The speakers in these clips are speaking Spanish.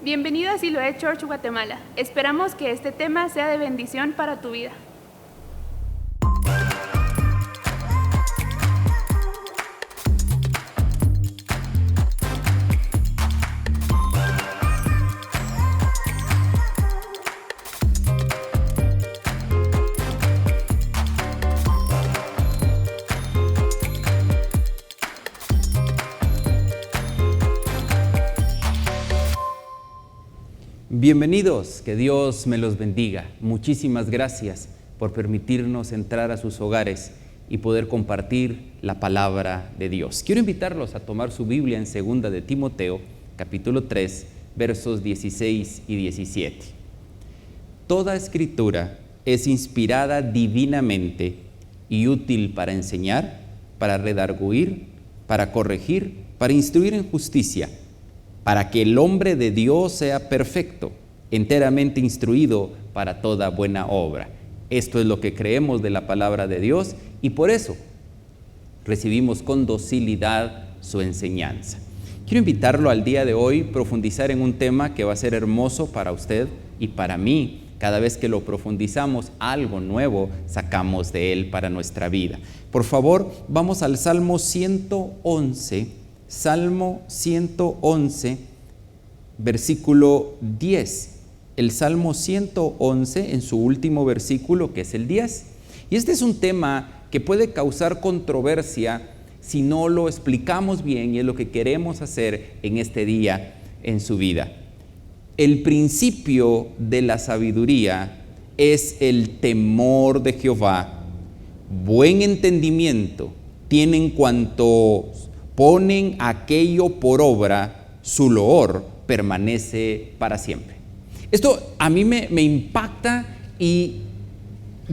Bienvenido a Siloé Church Guatemala. Esperamos que este tema sea de bendición para tu vida. Bienvenidos, que Dios me los bendiga. Muchísimas gracias por permitirnos entrar a sus hogares y poder compartir la palabra de Dios. Quiero invitarlos a tomar su Biblia en 2 de Timoteo, capítulo 3, versos 16 y 17. Toda escritura es inspirada divinamente y útil para enseñar, para redarguir, para corregir, para instruir en justicia, para que el hombre de Dios sea perfecto, enteramente instruido para toda buena obra. Esto es lo que creemos de la palabra de Dios y por eso recibimos con docilidad su enseñanza. Quiero invitarlo al día de hoy a profundizar en un tema que va a ser hermoso para usted y para mí. Cada vez que lo profundizamos, algo nuevo sacamos de él para nuestra vida. Por favor, vamos al Salmo 111. Salmo 111, versículo 10. El Salmo 111 en su último versículo, que es el 10. Y este es un tema que puede causar controversia si no lo explicamos bien, y es lo que queremos hacer en este día en su vida. El principio de la sabiduría es el temor de Jehová. Buen entendimiento tienen cuantos ponen aquello por obra, su loor permanece para siempre. Esto a mí me impacta y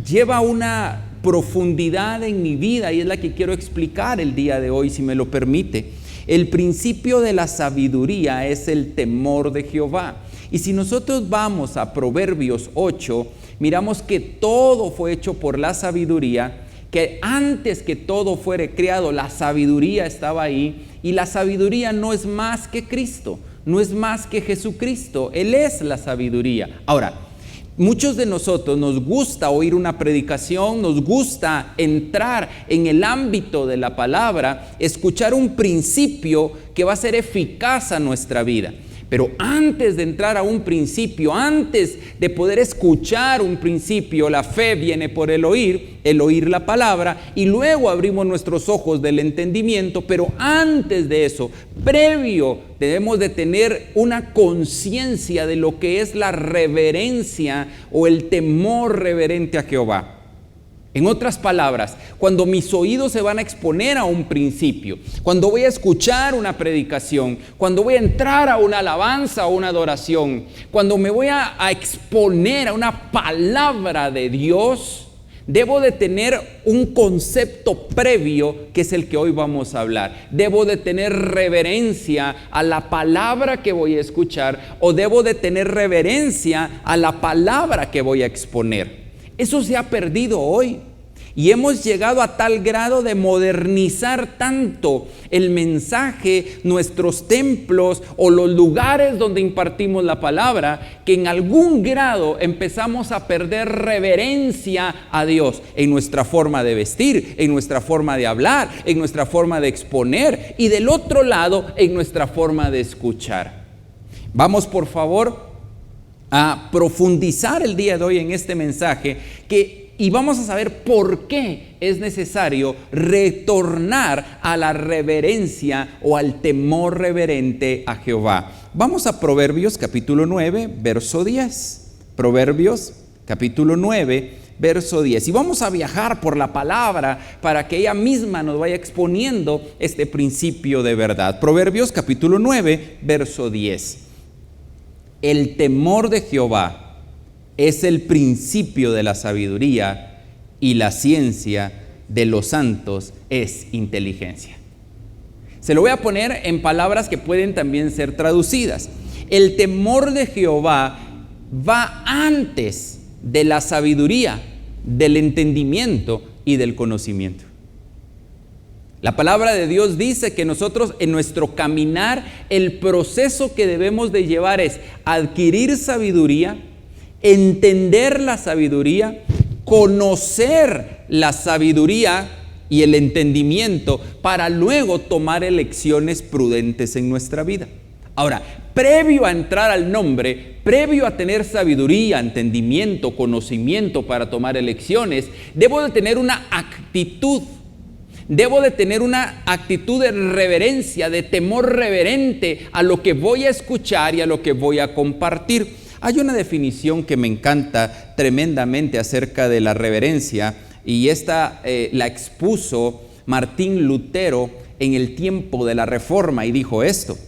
lleva una profundidad en mi vida y es la que quiero explicar el día de hoy, si me lo permite. El principio de la sabiduría es el temor de Jehová. Y si nosotros vamos a Proverbios 8, miramos que todo fue hecho por la sabiduría, que antes que todo fuere creado, la sabiduría estaba ahí, y la sabiduría no es más que Cristo, no es más que Jesucristo, Él es la sabiduría. Ahora, muchos de nosotros nos gusta oír una predicación, nos gusta entrar en el ámbito de la palabra, escuchar un principio que va a ser eficaz a nuestra vida. Pero antes de entrar a un principio, antes de poder escuchar un principio, la fe viene por el oír la palabra, y luego abrimos nuestros ojos del entendimiento. Pero antes de eso, previo, debemos de tener una conciencia de lo que es la reverencia o el temor reverente a Jehová. En otras palabras, cuando mis oídos se van a exponer a un principio, cuando voy a escuchar una predicación, cuando voy a entrar a una alabanza o una adoración, cuando me voy a exponer a una palabra de Dios, debo de tener un concepto previo que es el que hoy vamos a hablar. Debo de tener reverencia a la palabra que voy a escuchar, o debo de tener reverencia a la palabra que voy a exponer. Eso se ha perdido hoy y hemos llegado a tal grado de modernizar tanto el mensaje, nuestros templos o los lugares donde impartimos la palabra, que en algún grado empezamos a perder reverencia a Dios en nuestra forma de vestir, en nuestra forma de hablar, en nuestra forma de exponer y del otro lado en nuestra forma de escuchar. Vamos, por favor, a profundizar el día de hoy en este mensaje y vamos a saber por qué es necesario retornar a la reverencia o al temor reverente a Jehová. Vamos a Proverbios capítulo 9, verso 10. Proverbios capítulo 9, verso 10. Y vamos a viajar por la palabra para que ella misma nos vaya exponiendo este principio de verdad. Proverbios capítulo 9, verso 10. El temor de Jehová es el principio de la sabiduría, y la ciencia de los santos es inteligencia. Se lo voy a poner en palabras que pueden también ser traducidas. El temor de Jehová va antes de la sabiduría, del entendimiento y del conocimiento. La palabra de Dios dice que nosotros en nuestro caminar, el proceso que debemos de llevar es adquirir sabiduría, entender la sabiduría, conocer la sabiduría y el entendimiento para luego tomar elecciones prudentes en nuestra vida. Ahora, previo a entrar al nombre, previo a tener sabiduría, entendimiento, conocimiento para tomar elecciones, debo de tener una actitud. Debo de tener una actitud de reverencia, de temor reverente a lo que voy a escuchar y a lo que voy a compartir. Hay una definición que me encanta tremendamente acerca de la reverencia, y esta la expuso Martín Lutero en el tiempo de la Reforma, y dijo esto: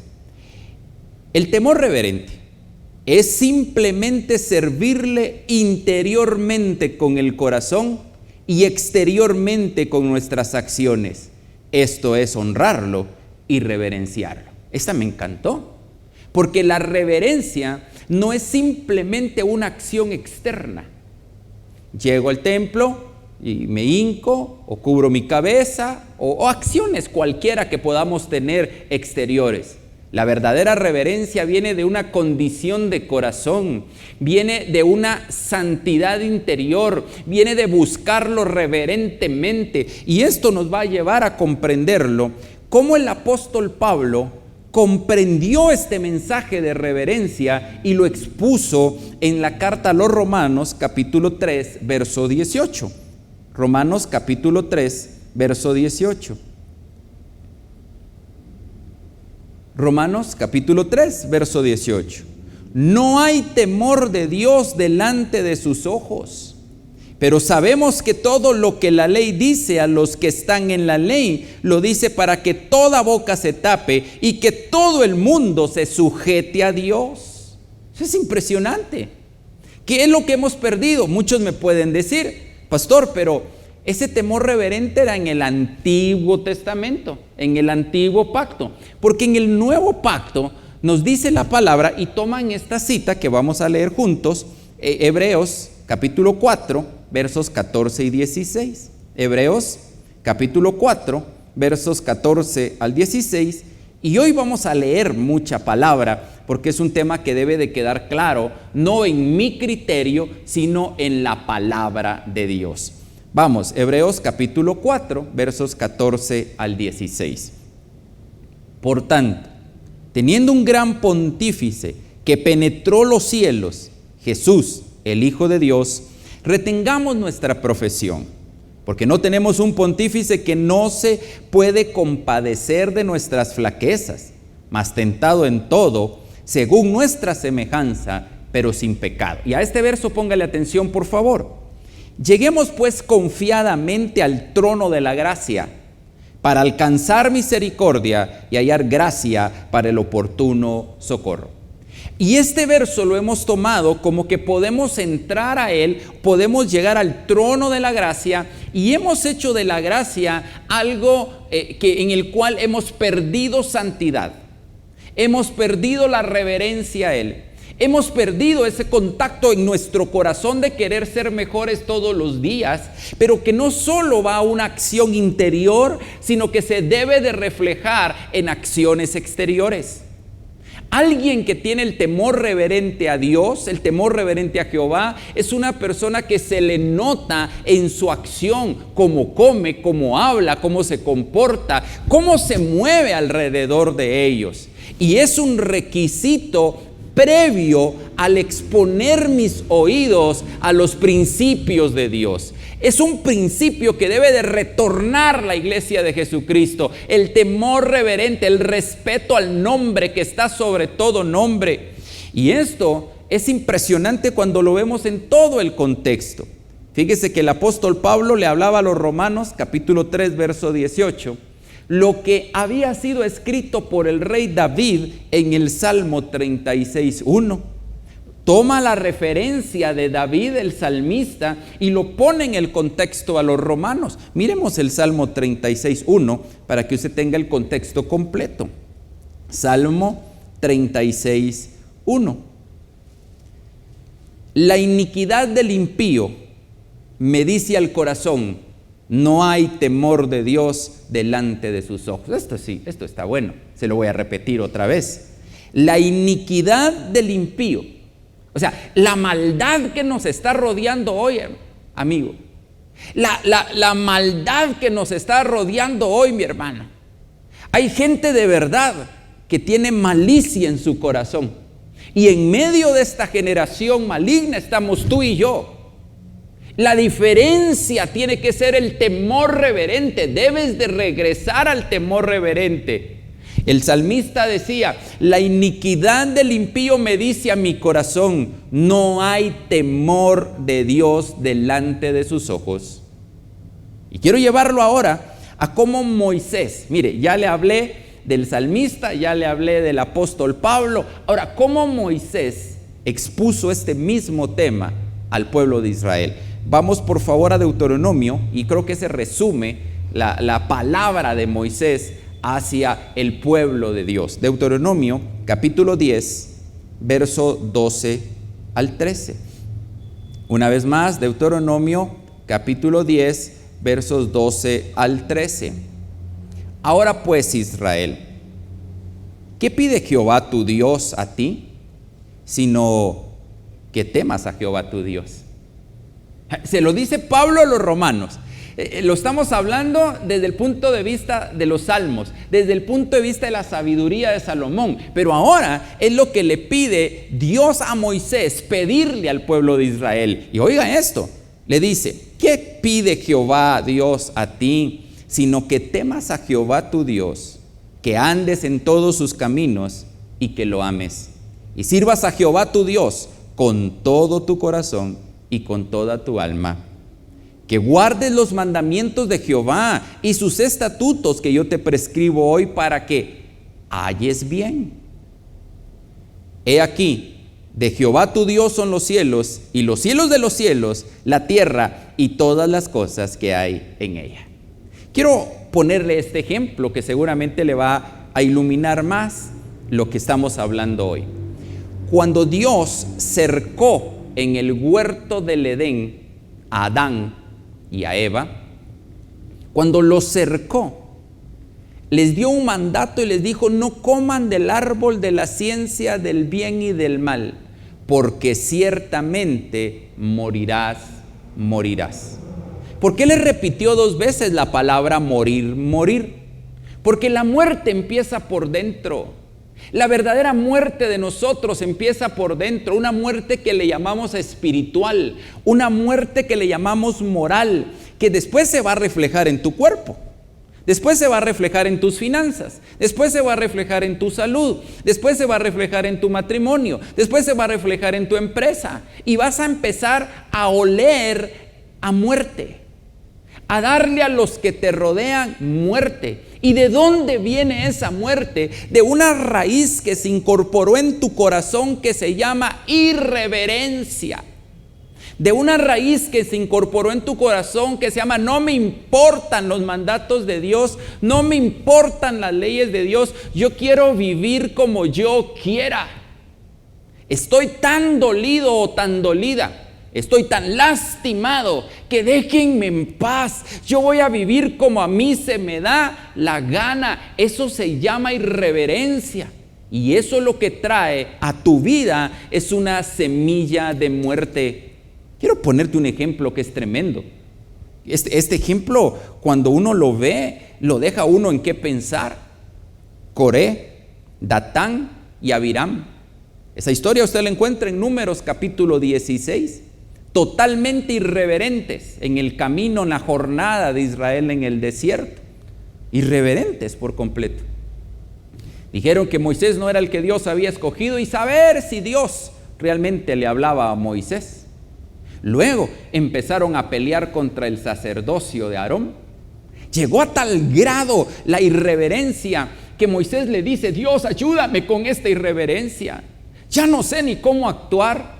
el temor reverente es simplemente servirle interiormente con el corazón y exteriormente con nuestras acciones. Esto es honrarlo y reverenciarlo. Esta me encantó, porque la reverencia no es simplemente una acción externa. Llego al templo y me hinco o cubro mi cabeza o acciones cualquiera que podamos tener exteriores. La verdadera reverencia viene de una condición de corazón, viene de una santidad interior, viene de buscarlo reverentemente. Y esto nos va a llevar a comprenderlo, cómo el apóstol Pablo comprendió este mensaje de reverencia y lo expuso en la carta a los Romanos, capítulo 3, verso 18. Romanos, capítulo 3, verso 18. Romanos capítulo 3, verso 18. No hay temor de Dios delante de sus ojos, pero sabemos que todo lo que la ley dice a los que están en la ley, lo dice para que toda boca se tape y que todo el mundo se sujete a Dios. Eso es impresionante. ¿Qué es lo que hemos perdido? Muchos me pueden decir: pastor, pero ese temor reverente era en el Antiguo Testamento, en el Antiguo Pacto, porque en el Nuevo Pacto nos dice la palabra, y toman esta cita que vamos a leer juntos, Hebreos capítulo 4, versos 14 y 16. Hebreos capítulo 4, versos 14 al 16, y hoy vamos a leer mucha palabra, porque es un tema que debe de quedar claro, no en mi criterio, sino en la palabra de Dios. Vamos, Hebreos capítulo 4, versos 14 al 16. Por tanto, teniendo un gran pontífice que penetró los cielos, Jesús, el Hijo de Dios, retengamos nuestra profesión, porque no tenemos un pontífice que no se puede compadecer de nuestras flaquezas, mas tentado en todo, según nuestra semejanza, pero sin pecado. Y a este verso póngale atención, por favor. Lleguemos pues confiadamente al trono de la gracia, para alcanzar misericordia y hallar gracia para el oportuno socorro. Y este verso lo hemos tomado como que podemos entrar a él, podemos llegar al trono de la gracia, y hemos hecho de la gracia algo en el cual hemos perdido santidad, hemos perdido la reverencia a él. Hemos perdido ese contacto en nuestro corazón de querer ser mejores todos los días, pero que no solo va a una acción interior, sino que se debe de reflejar en acciones exteriores. Alguien que tiene el temor reverente a Dios, el temor reverente a Jehová, es una persona que se le nota en su acción, cómo come, cómo habla, cómo se comporta, cómo se mueve alrededor de ellos. Y es un requisito previo al exponer mis oídos a los principios de Dios. Es un principio que debe de retornar la iglesia de Jesucristo: el temor reverente, el respeto al nombre que está sobre todo nombre. Y esto es impresionante cuando lo vemos en todo el contexto. Fíjese que el apóstol Pablo le hablaba a los Romanos, capítulo 3, verso 18, lo que había sido escrito por el rey David en el Salmo 36:1. Toma la referencia de David, el salmista, y lo pone en el contexto a los romanos. Miremos el Salmo 36:1 para que usted tenga el contexto completo. Salmo 36:1. La iniquidad del impío me dice al corazón: No hay temor de Dios delante de sus ojos. Esto sí, esto está bueno. Se lo voy a repetir otra vez. La iniquidad del impío, o sea, la maldad que nos está rodeando hoy, amigo. La maldad que nos está rodeando hoy, mi hermano. Hay gente de verdad que tiene malicia en su corazón. Y en medio de esta generación maligna estamos tú y yo. La diferencia tiene que ser el temor reverente. Debes de regresar al temor reverente. El salmista decía: la iniquidad del impío me dice a mi corazón, no hay temor de Dios delante de sus ojos. Y quiero llevarlo ahora a cómo Moisés, mire, ya le hablé del salmista, ya le hablé del apóstol Pablo, ahora cómo Moisés expuso este mismo tema al pueblo de Israel. Vamos por favor a Deuteronomio, y creo que se resume la palabra de Moisés hacia el pueblo de Dios. Deuteronomio capítulo 10, verso 12 al 13. Una vez más, Deuteronomio capítulo 10, versos 12 al 13. Ahora pues, Israel, ¿qué pide Jehová tu Dios a ti? Sino que temas a Jehová tu Dios. Se lo dice Pablo a los romanos. Lo estamos hablando desde el punto de vista de los salmos, desde el punto de vista de la sabiduría de Salomón. Pero ahora es lo que le pide Dios a Moisés, pedirle al pueblo de Israel. Y oiga esto, le dice: ¿qué pide Jehová Dios a ti? Sino que temas a Jehová tu Dios, que andes en todos sus caminos y que lo ames. Y sirvas a Jehová tu Dios con todo tu corazón y con toda tu alma. Que guardes los mandamientos de Jehová y sus estatutos que yo te prescribo hoy, para que halles bien. He aquí, de Jehová tu Dios son los cielos, y los cielos de los cielos, la tierra y todas las cosas que hay en ella. Quiero ponerle este ejemplo que seguramente le va a iluminar más lo que estamos hablando hoy. Cuando Dios cercó en el huerto del Edén a Adán y a Eva, cuando los cercó, les dio un mandato y les dijo: no coman del árbol de la ciencia del bien y del mal, porque ciertamente morirás. ¿Por qué le repitió dos veces la palabra morir? Porque la muerte empieza por dentro. La verdadera muerte de nosotros empieza por dentro, una muerte que le llamamos espiritual, una muerte que le llamamos moral, que después se va a reflejar en tu cuerpo, después se va a reflejar en tus finanzas, después se va a reflejar en tu salud, después se va a reflejar en tu matrimonio, después se va a reflejar en tu empresa, y vas a empezar a oler a muerte, a darle a los que te rodean muerte. ¿Y de dónde viene esa muerte? De una raíz que se incorporó en tu corazón que se llama irreverencia. De una raíz que se incorporó en tu corazón que se llama: no me importan los mandatos de Dios, no me importan las leyes de Dios, yo quiero vivir como yo quiera. Estoy tan dolido o tan dolida, estoy tan lastimado, que déjenme en paz. Yo voy a vivir como a mí se me da la gana. Eso se llama irreverencia. Y eso lo que trae a tu vida es una semilla de muerte. Quiero ponerte un ejemplo que es tremendo. Este ejemplo, cuando uno lo ve, lo deja a uno en qué pensar. Coré, Datán y Abiram. Esa historia usted la encuentra en Números capítulo 16. Totalmente irreverentes en el camino, en la jornada de Israel en el desierto. Irreverentes por completo. Dijeron que Moisés no era el que Dios había escogido, y saber si Dios realmente le hablaba a Moisés. Luego empezaron a pelear contra el sacerdocio de Aarón. Llegó a tal grado la irreverencia que Moisés le dice: Dios, ayúdame con esta irreverencia. Ya no sé ni cómo actuar.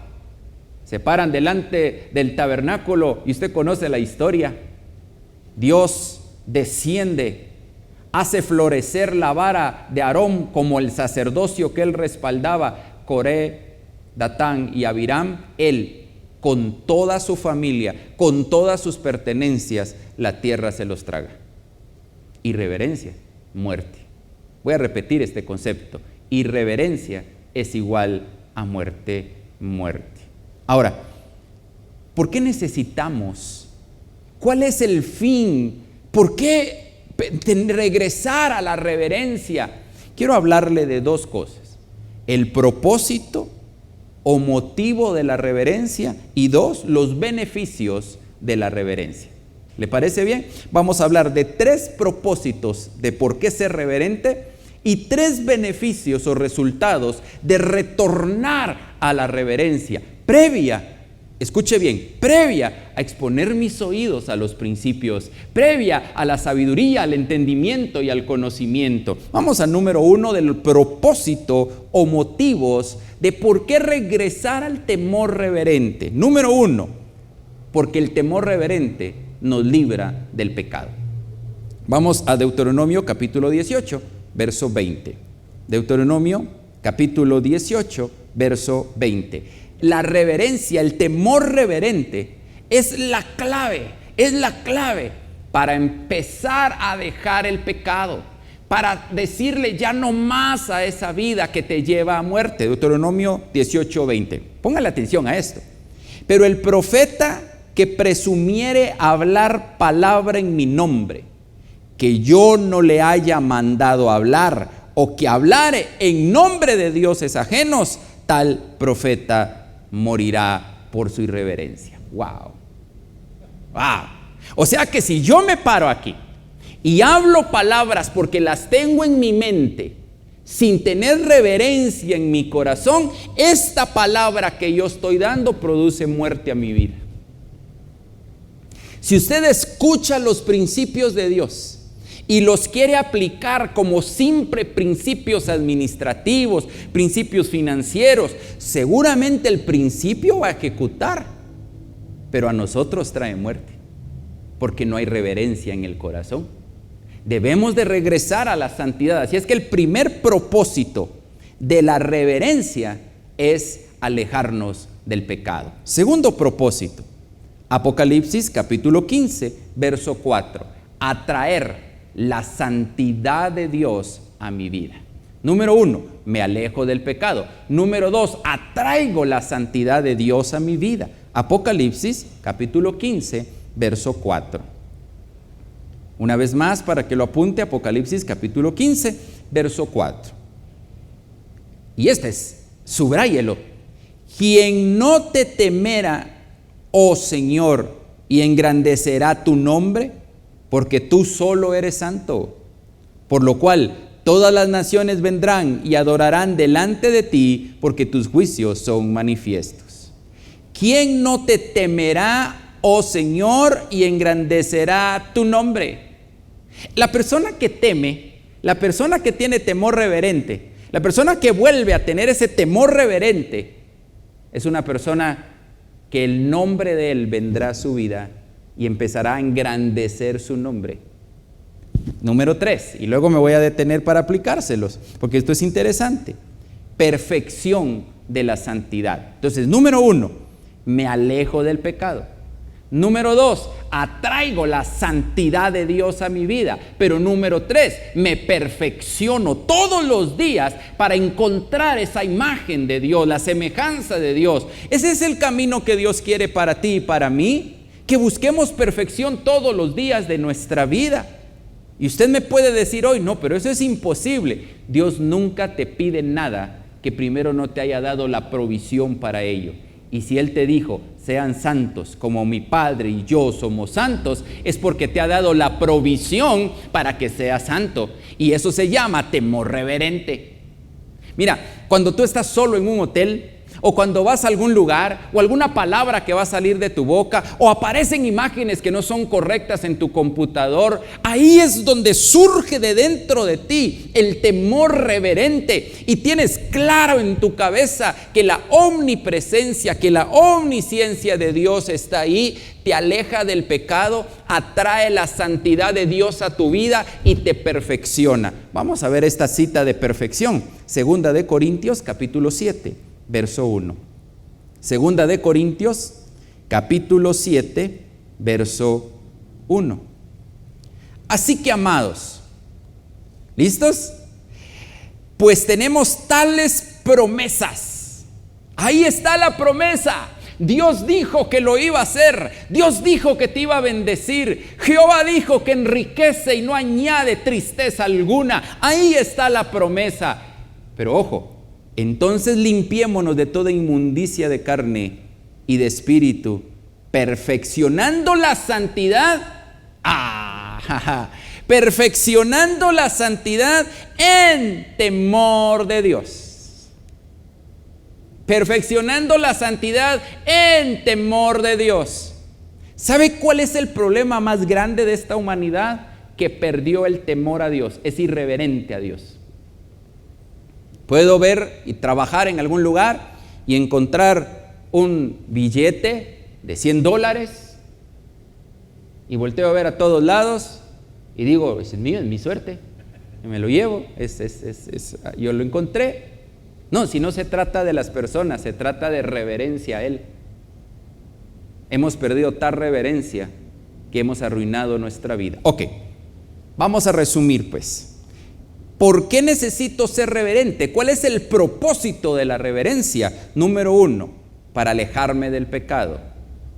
Se paran delante del tabernáculo y usted conoce la historia. Dios desciende, hace florecer la vara de Aarón como el sacerdocio que él respaldaba. Coré, Datán y Abiram, él con toda su familia, con todas sus pertenencias, la tierra se los traga. Irreverencia, muerte. Voy a repetir este concepto. Irreverencia es igual a muerte, muerte. Ahora, ¿por qué necesitamos? ¿Cuál es el fin? ¿Por qué regresar a la reverencia? Quiero hablarle de dos cosas: el propósito o motivo de la reverencia, y dos, los beneficios de la reverencia. ¿Le parece bien? Vamos a hablar de 3 propósitos de por qué ser reverente y 3 beneficios o resultados de retornar a la reverencia previa. Escuche bien, previa a exponer mis oídos a los principios, previa a la sabiduría, al entendimiento y al conocimiento. Vamos al número 1 del propósito o motivos de por qué regresar al temor reverente. Número 1, porque el temor reverente nos libra del pecado. Vamos a Deuteronomio capítulo 18, verso 20. Deuteronomio capítulo 18, verso 20. La reverencia, el temor reverente es la clave para empezar a dejar el pecado, para decirle ya no más a esa vida que te lleva a muerte. Deuteronomio 18, 20. Póngale atención a esto. Pero el profeta que presumiere hablar palabra en mi nombre, que yo no le haya mandado hablar, o que hablare en nombre de dioses ajenos, tal profeta morirá por su irreverencia. Wow. O sea que si yo me paro aquí y hablo palabras porque las tengo en mi mente, sin tener reverencia en mi corazón, esta palabra que yo estoy dando produce muerte a mi vida. Si usted escucha los principios de Dios y los quiere aplicar como simples principios administrativos, principios financieros, seguramente el principio va a ejecutar, pero a nosotros trae muerte, porque no hay reverencia en el corazón. Debemos de regresar a la santidad. Así es que el primer propósito de la reverencia es alejarnos del pecado. Segundo propósito, Apocalipsis capítulo 15, verso 4, atraer la santidad de Dios a mi vida. Número 1, me alejo del pecado. Número 2, atraigo la santidad de Dios a mi vida. Apocalipsis capítulo 15, verso 4. Una vez más, para que lo apunte, Apocalipsis capítulo 15, verso 4. Y este es, subráyelo. Quien no te temera, oh Señor, y engrandecerá tu nombre, porque tú solo eres santo, por lo cual todas las naciones vendrán y adorarán delante de ti, porque tus juicios son manifiestos. ¿Quién no te temerá, oh Señor, y engrandecerá tu nombre? La persona que teme, la persona que tiene temor reverente, la persona que vuelve a tener ese temor reverente, es una persona que el nombre de él vendrá a su vida y empezará a engrandecer su nombre. Número 3, y luego me voy a detener para aplicárselos, porque esto es interesante. Perfección de la santidad. Entonces, número 1, me alejo del pecado. Número 2, atraigo la santidad de Dios a mi vida. Pero número 3, me perfecciono todos los días para encontrar esa imagen de Dios, la semejanza de Dios. Ese es el camino que Dios quiere para ti y para mí, que busquemos perfección todos los días de nuestra vida. Y usted me puede decir hoy, no, pero eso es imposible. Dios nunca te pide nada que primero no te haya dado la provisión para ello. Y si Él te dijo, sean santos como mi Padre y yo somos santos, es porque te ha dado la provisión para que seas santo. Y eso se llama temor reverente. Mira, cuando tú estás solo en un hotel, o cuando vas a algún lugar, o alguna palabra que va a salir de tu boca, o aparecen imágenes que no son correctas en tu computador, ahí es donde surge de dentro de ti el temor reverente, y tienes claro en tu cabeza que la omnipresencia, que la omnisciencia de Dios está ahí, te aleja del pecado, atrae la santidad de Dios a tu vida y te perfecciona. Vamos a ver esta cita de perfección, 2 Corintios capítulo 7. Verso 1. Segunda de Corintios, capítulo 7, verso 1. Así que, amados, ¿listos? Pues tenemos tales promesas. Ahí está la promesa. Dios dijo que lo iba a hacer. Dios dijo que te iba a bendecir. Jehová dijo que enriquece y no añade tristeza alguna. Ahí está la promesa. Pero ojo, entonces limpiémonos de toda inmundicia de carne y de espíritu, perfeccionando la santidad. Perfeccionando la santidad en temor de Dios. Perfeccionando la santidad en temor de Dios. ¿Sabe cuál es el problema más grande de esta humanidad? Que perdió el temor a Dios, es irreverente a Dios. Puedo ver y trabajar en algún lugar y encontrar un billete de $100 y volteo a ver a todos lados y digo, es mío, es mi suerte, me lo llevo, yo lo encontré. No, si no se trata de las personas, se trata de reverencia a Él. Hemos perdido tal reverencia que hemos arruinado nuestra vida. Ok, vamos a resumir pues. ¿Por qué necesito ser reverente? ¿Cuál es el propósito de la reverencia? Número 1, para alejarme del pecado.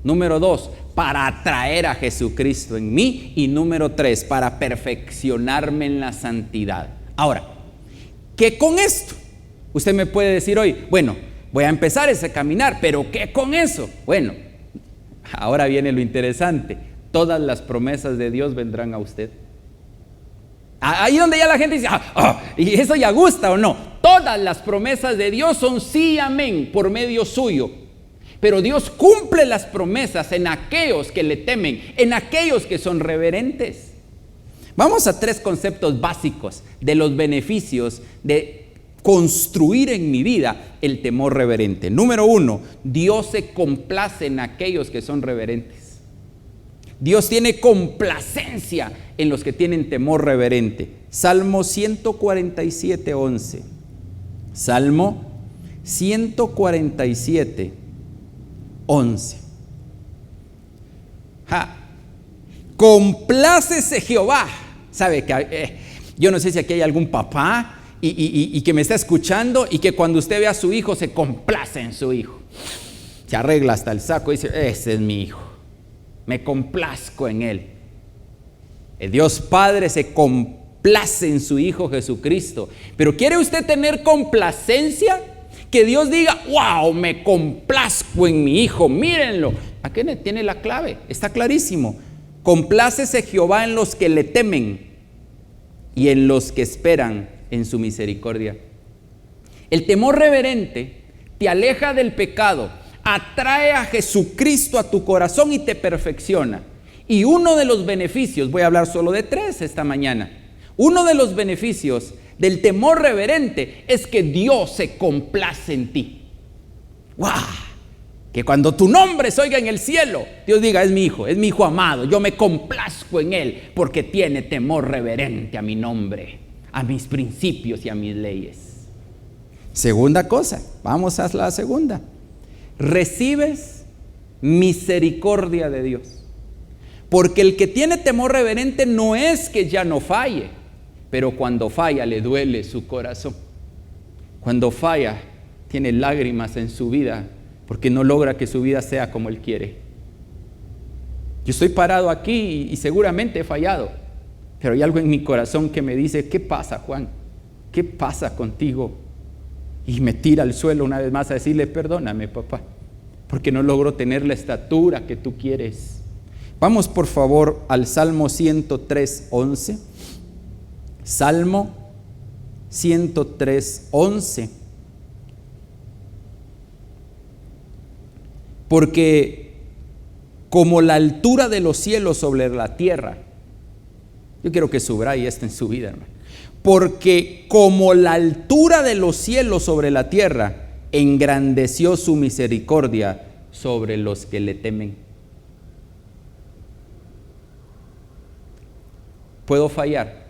Número 2, para atraer a Jesucristo en mí. Y número 3, para perfeccionarme en la santidad. Ahora, ¿qué con esto? Usted me puede decir hoy, bueno, voy a empezar ese caminar, pero ¿qué con eso? Bueno, ahora viene lo interesante. Todas las promesas de Dios vendrán a usted. Ahí donde ya la gente dice, ¿y eso ya gusta o no? Todas las promesas de Dios son sí, amén, por medio suyo. Pero Dios cumple las promesas en aquellos que le temen, en aquellos que son reverentes. Vamos a 3 conceptos básicos de los beneficios de construir en mi vida el temor reverente. Número 1, Dios se complace en aquellos que son reverentes. Dios tiene complacencia en los que tienen temor reverente. Salmo 147, 11. Salmo 147, 11. Complácese Jehová. ¿Sabe que yo no sé si aquí hay algún papá y que me está escuchando y que cuando usted ve a su hijo se complace en su hijo? Se arregla hasta el saco y dice, ese es mi hijo. Me complazco en él. El Dios Padre se complace en su Hijo Jesucristo. Pero ¿quiere usted tener complacencia? Que Dios diga, wow, me complazco en mi Hijo, mírenlo. Aquí tiene la clave, está clarísimo. Complácese Jehová en los que le temen y en los que esperan en su misericordia. El temor reverente te aleja del pecado, atrae a Jesucristo a tu corazón y te perfecciona. Y uno de los beneficios, voy a hablar solo de 3 esta mañana. Uno de los beneficios del temor reverente es que Dios se complace en ti. ¡Wow! Que cuando tu nombre se oiga en el cielo, Dios diga, es mi hijo amado, yo me complazco en él porque tiene temor reverente a mi nombre, a mis principios y a mis leyes. Segunda cosa, vamos a la segunda. Recibes misericordia de Dios. Porque el que tiene temor reverente no es que ya no falle, pero cuando falla le duele su corazón. Cuando falla tiene lágrimas en su vida porque no logra que su vida sea como Él quiere. Yo estoy parado aquí y seguramente he fallado, pero hay algo en mi corazón que me dice, ¿qué pasa, Juan? ¿Qué pasa contigo? Y me tira al suelo una vez más a decirle, perdóname, papá, porque no logro tener la estatura que tú quieres. Vamos por favor al Salmo 103, 11. Salmo 103, 11. Porque como la altura de los cielos sobre la tierra, yo quiero que subraye esto en su vida, hermano. Porque como la altura de los cielos sobre la tierra, engrandeció su misericordia sobre los que le temen. Puedo fallar.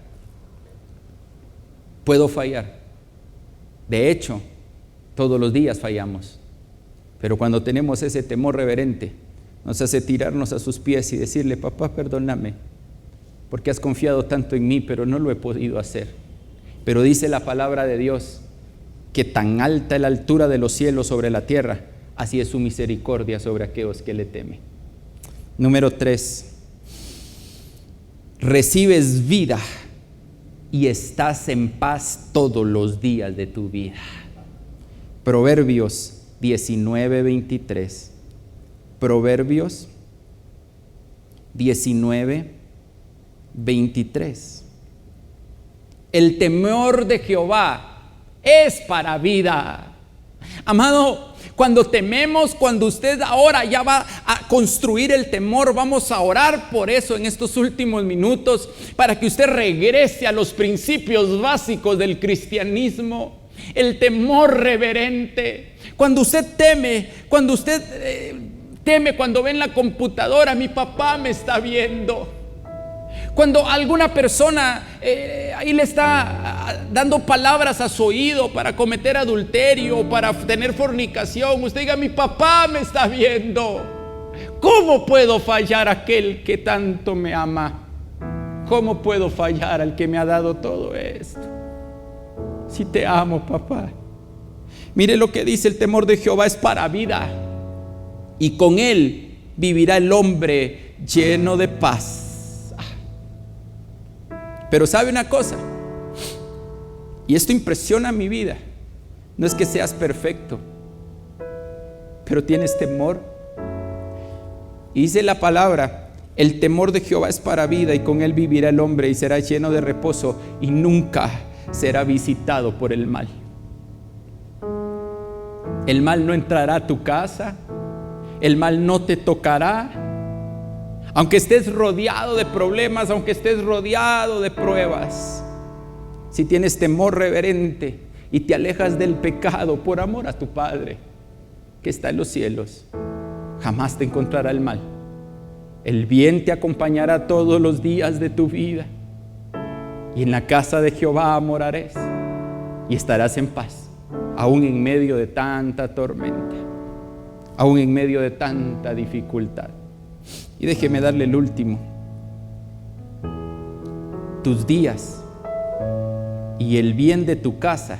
De hecho, todos los días fallamos. Pero cuando tenemos ese temor reverente, nos hace tirarnos a sus pies y decirle: papá, perdóname, porque has confiado tanto en mí, pero no lo he podido hacer. Pero dice la palabra de Dios que tan alta es la altura de los cielos sobre la tierra, así es su misericordia sobre aquellos que le temen. Número 3, recibes vida y estás en paz todos los días de tu vida. Proverbios 19:23. Proverbios 19:23. El temor de Jehová es para vida. Amado, cuando tememos, cuando usted ahora ya va a construir el temor, vamos a orar por eso en estos últimos minutos, para que usted regrese a los principios básicos del cristianismo. El temor reverente. Cuando usted teme, cuando ve en la computadora: mi papá me está viendo. Cuando alguna persona ahí le está dando palabras a su oído para cometer adulterio, para tener fornicación, usted diga: mi papá me está viendo. ¿Cómo puedo fallar a aquel que tanto me ama? ¿Cómo puedo fallar al que me ha dado todo esto? Si te amo, papá. Mire lo que dice: el temor de Jehová es para vida, y con él vivirá el hombre lleno de paz. Pero sabe una cosa, y esto impresiona mi vida: no es que seas perfecto, pero tienes temor. Y dice la palabra: el temor de Jehová es para vida, y con él vivirá el hombre y será lleno de reposo, y nunca será visitado por el mal. El mal no entrará a tu casa, el mal no te tocará. Aunque estés rodeado de problemas, aunque estés rodeado de pruebas, si tienes temor reverente y te alejas del pecado por amor a tu Padre que está en los cielos, jamás te encontrará el mal. El bien te acompañará todos los días de tu vida, y en la casa de Jehová morarás y estarás en paz, aún en medio de tanta tormenta, aún en medio de tanta dificultad. Y déjeme darle el último: tus días y el bien de tu casa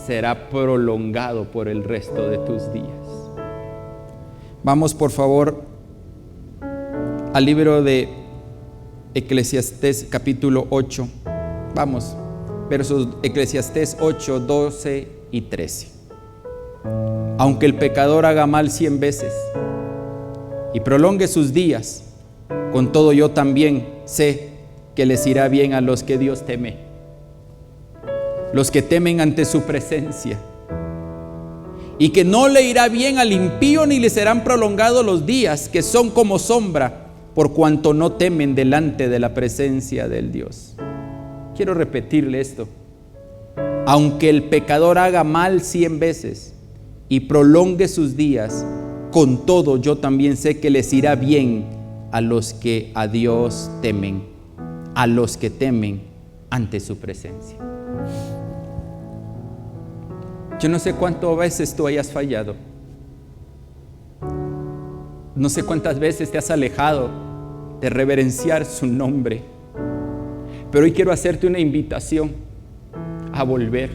será prolongado por el resto de tus días. Vamos por favor al libro de Eclesiastés capítulo 8. Vamos, versos Eclesiastés 8, 12 y 13. Aunque el pecador haga mal 100 veces y prolongue sus días, con todo yo también sé que les irá bien a los que Dios teme, los que temen ante su presencia, y que no le irá bien al impío ni le serán prolongados los días, que son como sombra, por cuanto no temen delante de la presencia del Dios. Quiero repetirle esto: aunque el pecador haga mal 100 veces y prolongue sus días, con todo yo también sé que les irá bien a los que a Dios temen, a los que temen ante su presencia. Yo no sé cuántas veces tú hayas fallado, no sé cuántas veces te has alejado de reverenciar su nombre, pero hoy quiero hacerte una invitación a volver,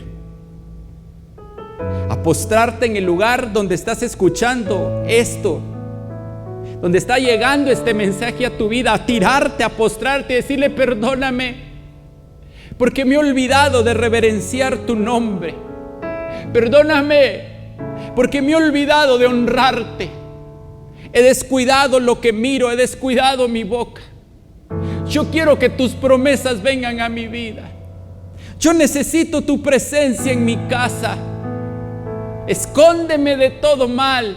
a postrarte en el lugar donde estás escuchando esto, donde está llegando este mensaje a tu vida, a tirarte, a postrarte y decirle: perdóname, porque me he olvidado de reverenciar tu nombre. Perdóname, porque me he olvidado de honrarte. He descuidado lo que miro, he descuidado mi boca. Yo quiero que tus promesas vengan a mi vida. Yo necesito tu presencia en mi casa. Escóndeme de todo mal.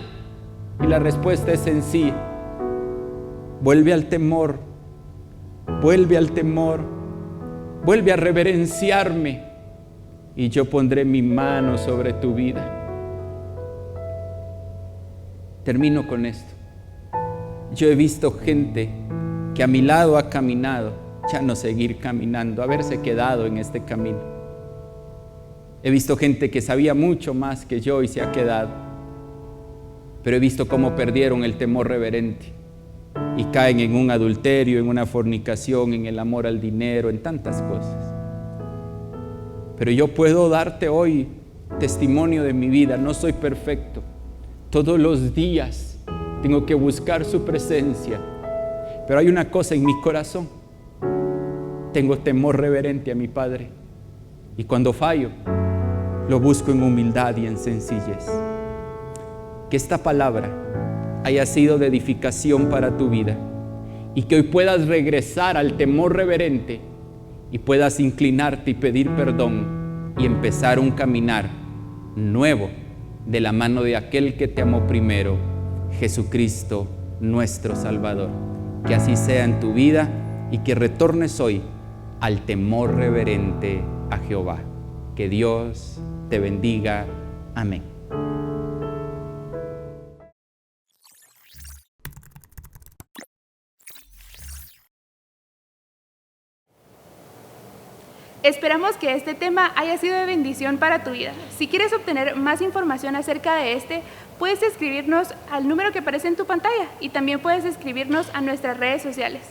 Y la respuesta es sencilla: vuelve al temor, vuelve al temor, vuelve a reverenciarme, y yo pondré mi mano sobre tu vida. Termino con esto. Yo he visto gente que a mi lado ha caminado, ya no seguir caminando, haberse quedado en este camino. He visto gente que sabía mucho más que yo y se ha quedado. pero he visto cómo perdieron el temor reverente y caen en un adulterio, en una fornicación, en el amor al dinero, en tantas cosas. Pero yo puedo darte hoy testimonio de mi vida. No soy perfecto. Todos los días tengo que buscar su presencia. Pero hay una cosa en mi corazón. Tengo temor reverente a mi Padre. Y cuando fallo, lo busco en humildad y en sencillez. Que esta palabra haya sido de edificación para tu vida. Y que hoy puedas regresar al temor reverente y puedas inclinarte y pedir perdón y empezar un caminar nuevo de la mano de aquel que te amó primero, Jesucristo, nuestro Salvador. Que así sea en tu vida y que retornes hoy al temor reverente a Jehová. Que Dios te bendiga. Amén. Esperamos que este tema haya sido de bendición para tu vida. Si quieres obtener más información acerca de este, puedes escribirnos al número que aparece en tu pantalla y también puedes escribirnos a nuestras redes sociales.